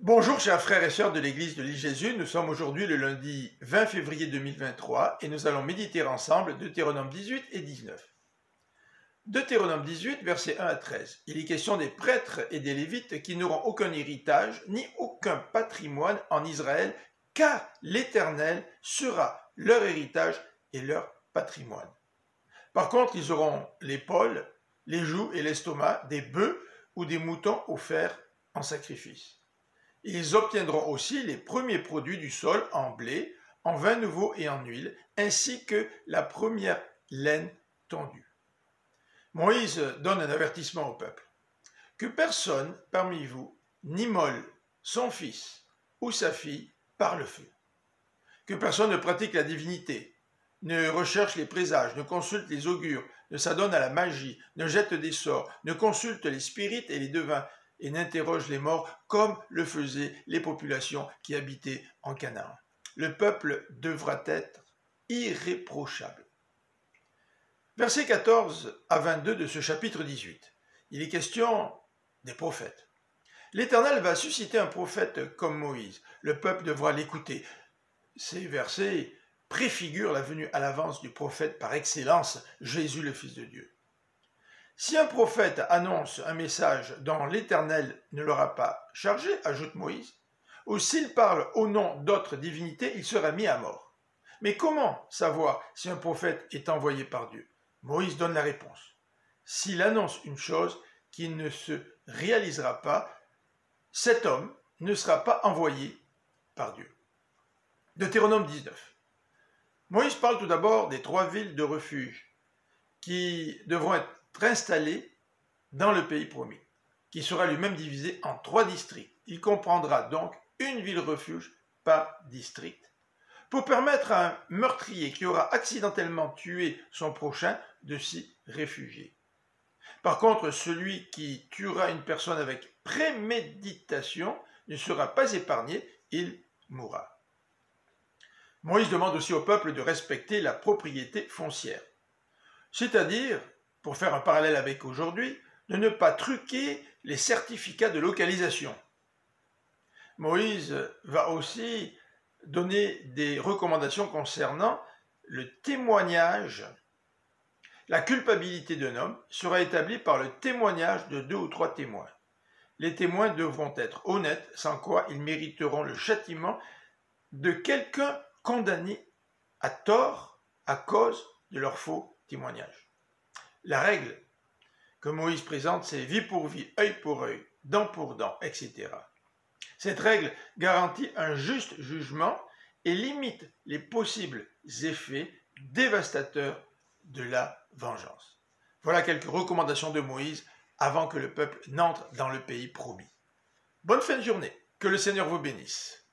Bonjour chers frères et sœurs de l'église de l'île Jésus, nous sommes aujourd'hui le lundi 20 février 2023 et nous allons méditer ensemble Deutéronome 18 et 19. Deutéronome 18, versets 1 à 13. Il est question des prêtres et des lévites qui n'auront aucun héritage ni aucun patrimoine en Israël, car l'Éternel sera leur héritage et leur patrimoine. Par contre, ils auront l'épaule, les joues et l'estomac des bœufs ou des moutons offerts en sacrifice. Ils obtiendront aussi les premiers produits du sol en blé, en vin nouveau et en huile, ainsi que la première laine tondue. Moïse donne un avertissement au peuple. Que personne parmi vous n'immole son fils ou sa fille par le feu. Que personne ne pratique la divinité, ne recherche les présages, ne consulte les augures, ne s'adonne à la magie, ne jette des sorts, ne consulte les spirites et les devins, et n'interroge les morts comme le faisaient les populations qui habitaient en Canaan. Le peuple devra être irréprochable. Versets 14 à 22 de ce chapitre 18. Il est question des prophètes. L'Éternel va susciter un prophète comme Moïse. Le peuple devra l'écouter. Ces versets préfigurent la venue à l'avance du prophète par excellence, Jésus le Fils de Dieu. Si un prophète annonce un message dont l'Éternel ne l'aura pas chargé, ajoute Moïse, ou s'il parle au nom d'autres divinités, il sera mis à mort. Mais comment savoir si un prophète est envoyé par Dieu? Moïse donne la réponse. S'il annonce une chose qui ne se réalisera pas, cet homme ne sera pas envoyé par Dieu. Deutéronome 19. Moïse parle tout d'abord des 3 villes de refuge qui devront être installé dans le pays promis, qui sera lui-même divisé en 3 districts. Il comprendra donc une ville refuge par district, pour permettre à un meurtrier qui aura accidentellement tué son prochain de s'y réfugier. Par contre, celui qui tuera une personne avec préméditation ne sera pas épargné, il mourra. Moïse demande aussi au peuple de respecter la propriété foncière, c'est-à-dire, pour faire un parallèle avec aujourd'hui, de ne pas truquer les certificats de localisation. Moïse va aussi donner des recommandations concernant le témoignage. La culpabilité d'un homme sera établie par le témoignage de 2 ou 3 témoins. Les témoins devront être honnêtes, sans quoi ils mériteront le châtiment de quelqu'un condamné à tort à cause de leur faux témoignage. La règle que Moïse présente, c'est vie pour vie, œil pour œil, dent pour dent, etc. Cette règle garantit un juste jugement et limite les possibles effets dévastateurs de la vengeance. Voilà quelques recommandations de Moïse avant que le peuple n'entre dans le pays promis. Bonne fin de journée, que le Seigneur vous bénisse.